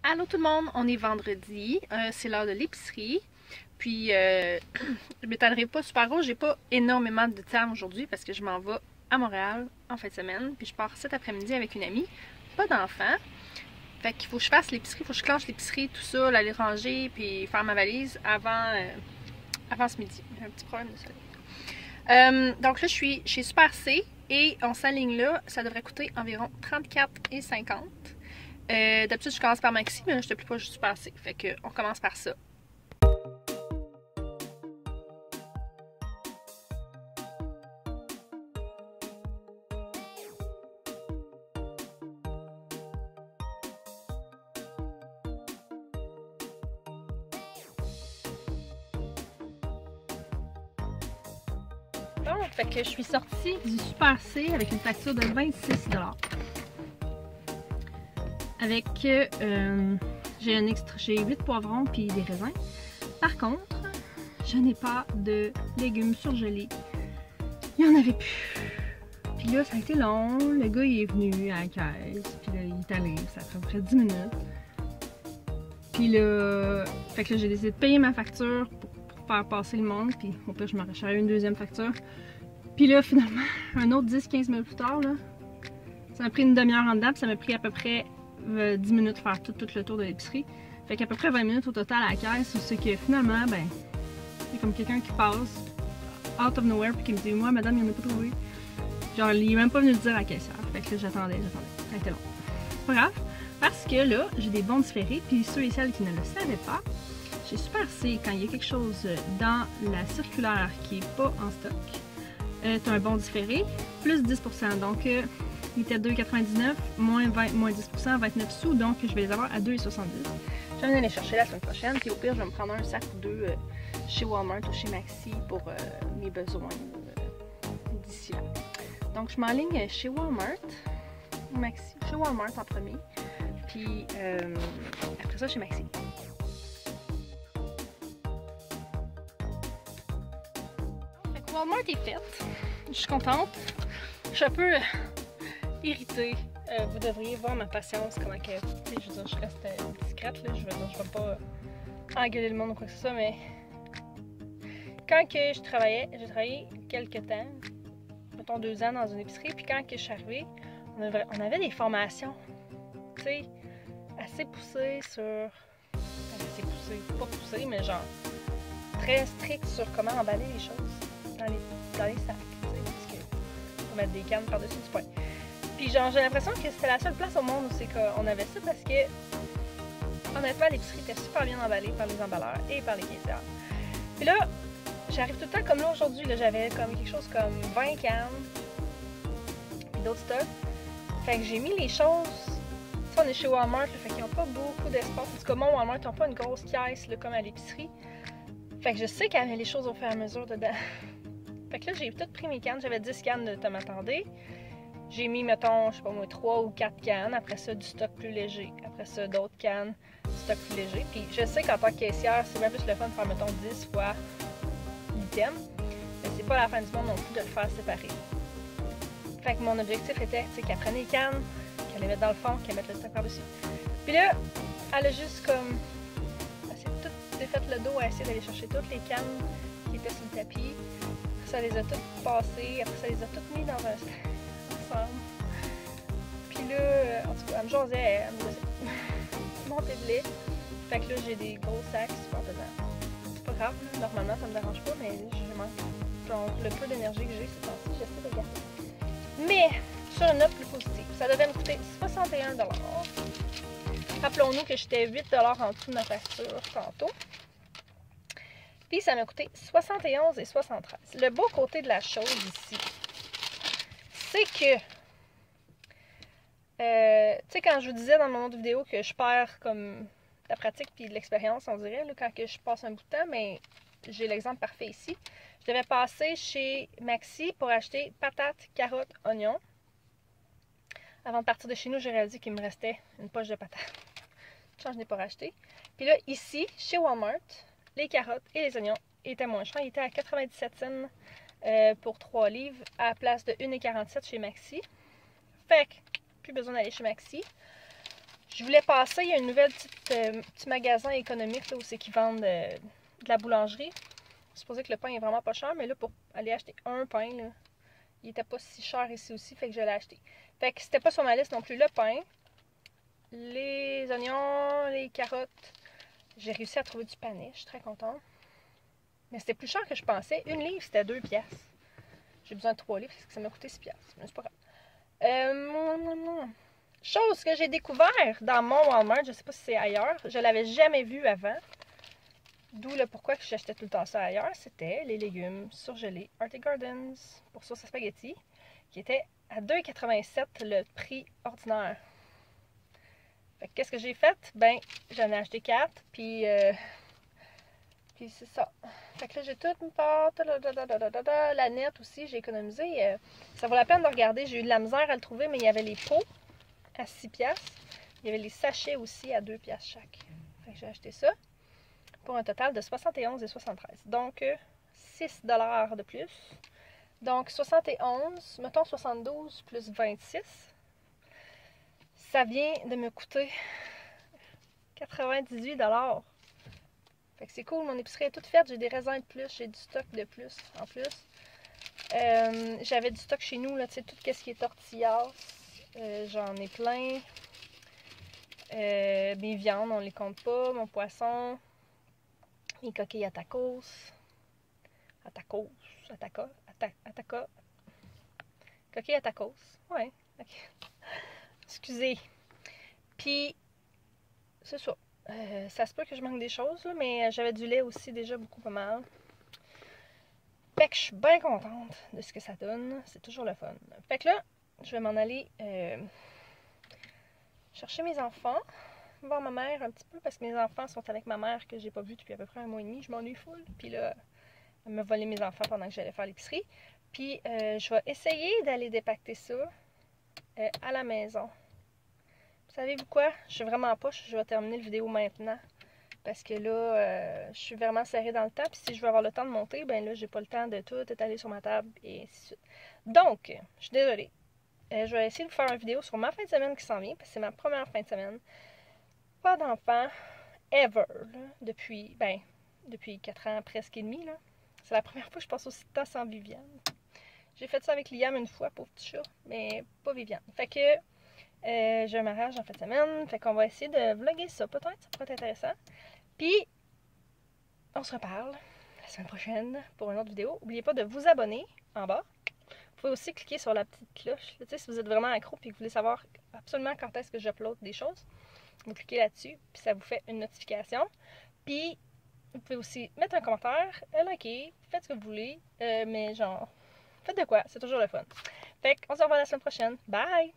Allô tout le monde, on est vendredi, c'est l'heure de l'épicerie. Puis je m'étalerai pas super gros, j'ai pas énormément de temps aujourd'hui parce que je m'en vais à Montréal en fin de semaine. Puis je pars cet après-midi avec une amie, pas d'enfant. Fait qu'il faut que je fasse l'épicerie, il faut que je clenche l'épicerie, tout ça, l'aller ranger, puis faire ma valise avant ce midi. J'ai un petit problème de soleil. Donc là, je suis chez Super C et on s'aligne là, ça devrait coûter environ 34,50 $. D'habitude, je commence par Maxi, mais là, je ne plus pas juste Super C. Fait qu'on commence par ça. Bon, fait que je suis sortie du Super C avec une facture de 26 $. Avec, j'ai 8 poivrons puis des raisins. Par contre, je n'ai pas de légumes surgelés. Il n'y en avait plus. Puis là, ça a été long. Le gars, il est venu à la caisse. Puis là, il est allé. Ça fait à peu près 10 minutes. Puis là, fait que là, j'ai décidé de payer ma facture pour faire passer le monde. Puis au pire, je me rachèterai une deuxième facture. Puis là, finalement, un autre 10-15 minutes plus tard, là, ça m'a pris une demi-heure en dedans. Puis ça m'a pris à peu près 10 minutes de faire tout le tour de l'épicerie. Fait qu'à peu près 20 minutes au total à la caisse. C'est que finalement, ben, il y a comme quelqu'un qui passe out of nowhere puis qui me dit « Moi, madame, il n'y en a pas trouvé. » Genre, il est même pas venu le dire à la caissière. Fait que là, j'attendais. Ça a été long. C'est pas grave. Parce que là, j'ai des bons différés. Puis ceux et celles qui ne le savaient pas, chez Super C, quand il y a quelque chose dans la circulaire qui n'est pas en stock, t'as un bon différé, plus 10%. Donc, il était à 2,99, moins 10%, 29 sous. Donc, je vais les avoir à 2,70. Je vais aller les chercher la semaine prochaine. Puis au pire, je vais me prendre un sac ou deux chez Walmart ou chez Maxi pour mes besoins d'ici là. Donc, je m'enligne chez Walmart ou Maxi. Chez Walmart en premier. Puis après ça, chez Maxi. Fait que Walmart est faite. Je suis contente. Je suis un peu irritée. Vous devriez voir ma patience, comment que, je veux dire, je reste discrète, là. Je veux dire, je vais pas engueuler le monde ou quoi que ce soit, mais quand que j'ai travaillé quelques temps, mettons 2 ans dans une épicerie, puis quand que je suis arrivée, on avait des formations, tu sais, assez poussées sur... Assez poussées, pas poussées, mais genre très strictes sur comment emballer les choses dans les sacs, tu sais, parce que faut mettre des cannes par-dessus du poing. Puis genre, j'ai l'impression que c'était la seule place au monde où c'est qu'on avait ça parce que, honnêtement, l'épicerie était super bien emballée par les emballeurs et par les caissières. Puis là, j'arrive tout le temps comme là aujourd'hui, j'avais comme quelque chose comme 20 cannes, puis d'autres stocks. Fait que j'ai mis les choses, ça on est chez Walmart, là, fait qu'ils n'ont pas beaucoup d'espace. En tout cas, moi, Walmart, ils n'ont pas une grosse caisse là, comme à l'épicerie. Fait que je sais qu'il y avait les choses au fur et à mesure dedans. Fait que là, j'ai tout pris mes cannes, j'avais 10 cannes de tomates tendées. J'ai mis, mettons, je sais pas moi, 3 ou 4 cannes. Après ça, du stock plus léger. Après ça, d'autres cannes, du stock plus léger. Puis je sais qu'en tant que caissière, c'est même plus le fun de faire, mettons, 10 fois l'item. Mais c'est pas la fin du monde non plus de le faire séparer. Fait que mon objectif était, tu sais, qu'elle prenne les cannes, qu'elle les mette dans le fond, qu'elle mette le stock par-dessus. Puis là, elle a juste comme... Elle s'est fait le dos à essayer d'aller chercher toutes les cannes qui étaient sur le tapis. Après ça, elle les a toutes passées. Après ça, elle les a toutes mis dans un... Puis là, en tout cas, elle me jasait, elle me montait de lait. Fait que là, j'ai des gros sacs super pesants. C'est pas grave, là. Normalement, ça me dérange pas, mais je manque. Donc, le peu d'énergie que j'ai, c'est temps-ci, j'essaie de garder. Mais, sur une note plus positive, ça devait me coûter 61 $. Rappelons-nous que j'étais 8 $ en dessous de ma facture tantôt. Puis, ça m'a coûté 71,73 $. Le beau côté de la chose ici, c'est que, tu sais, quand je vous disais dans mon autre vidéo que je perds comme la pratique puis de l'expérience, on dirait, là, quand que je passe un bout de temps, mais j'ai l'exemple parfait ici. Je devais passer chez Maxi pour acheter patates, carottes, oignons. Avant de partir de chez nous, j'ai réalisé qu'il me restait une poche de patates. Je n'ai pas racheté. Puis là, ici, chez Walmart, les carottes et les oignons étaient moins chers. Ils étaient à 97 cents. Pour 3 livres à la place de 1,47 chez Maxi. Fait que, plus besoin d'aller chez Maxi. Je voulais passer, il y a une nouvelle petit magasin économique là, où c'est qu'ils vendent de la boulangerie. C'est supposé que le pain est vraiment pas cher, mais là, pour aller acheter un pain, là, il était pas si cher ici aussi, fait que je l'ai acheté. Fait que c'était pas sur ma liste non plus. Le pain, les oignons, les carottes. J'ai réussi à trouver du panais, je suis très contente. Mais c'était plus cher que je pensais. Une livre, c'était 2 piastres. J'ai besoin de 3 livres, parce que ça m'a coûté 6 piastres. Mais c'est pas grave. Chose que j'ai découvert dans mon Walmart, je sais pas si c'est ailleurs, je l'avais jamais vu avant. D'où le pourquoi que j'achetais tout le temps ça ailleurs, c'était les légumes surgelés Arctic Gardens pour sauce à spaghetti, qui était à 2,87 le prix ordinaire. Fait que qu'est-ce que j'ai fait? Ben, j'en ai acheté 4, puis c'est ça. Fait que là, j'ai toute une pâte, la nette aussi, j'ai économisé. Ça vaut la peine de regarder, j'ai eu de la misère à le trouver, mais il y avait les pots à 6 piastres. Il y avait les sachets aussi à 2 piastres chaque. Fait que j'ai acheté ça pour un total de 71,73. Donc, 6 $ de plus. Donc, 71, mettons 72 plus 26. Ça vient de me coûter 98 $. Fait que c'est cool, mon épicerie est toute faite. J'ai des raisins de plus, j'ai du stock de plus en plus. J'avais du stock chez nous, là, tu sais, tout ce qui est tortillas. J'en ai plein. Mes viandes, on les compte pas. Mon poisson. Mes coquilles à tacos. Ataka. Coquilles à tacos. Ouais, ok. Excusez. Puis, c'est ça. Ça se peut que je manque des choses, là, mais j'avais du lait aussi déjà beaucoup pas mal. Fait que je suis bien contente de ce que ça donne. C'est toujours le fun. Fait que là, je vais m'en aller chercher mes enfants, voir ma mère un petit peu, parce que mes enfants sont avec ma mère que j'ai pas vue depuis à peu près 1 mois et demi. Je m'ennuie full. Puis là, elle m'a volé mes enfants pendant que j'allais faire l'épicerie. Puis je vais essayer d'aller dépacter ça à la maison. Savez-vous quoi? Je suis vraiment pas, je vais terminer la vidéo maintenant. Parce que là, je suis vraiment serrée dans le temps. Puis si je veux avoir le temps de monter, ben là, j'ai pas le temps de tout étaler sur ma table et ainsi de suite. Donc, je suis désolée. Je vais essayer de vous faire une vidéo sur ma fin de semaine qui s'en vient. Parce que c'est ma première fin de semaine. Pas d'enfant, ever. Là, depuis 4 ans presque et demi. C'est la première fois que je passe aussi de temps sans Viviane. J'ai fait ça avec Liam une fois, pauvre petit chat. Mais pas Viviane. Fait que... j'ai un mariage en fin de semaine, fait qu'on va essayer de vlogger ça, peut-être, ça pourrait être intéressant. Puis, on se reparle la semaine prochaine pour une autre vidéo. N'oubliez pas de vous abonner en bas. Vous pouvez aussi cliquer sur la petite cloche. Là, si vous êtes vraiment accro et que vous voulez savoir absolument quand est-ce que j'upload des choses, vous cliquez là-dessus, puis ça vous fait une notification. Puis, vous pouvez aussi mettre un commentaire, liker, faites ce que vous voulez, mais genre, faites de quoi, c'est toujours le fun. Fait qu'on se revoit la semaine prochaine. Bye!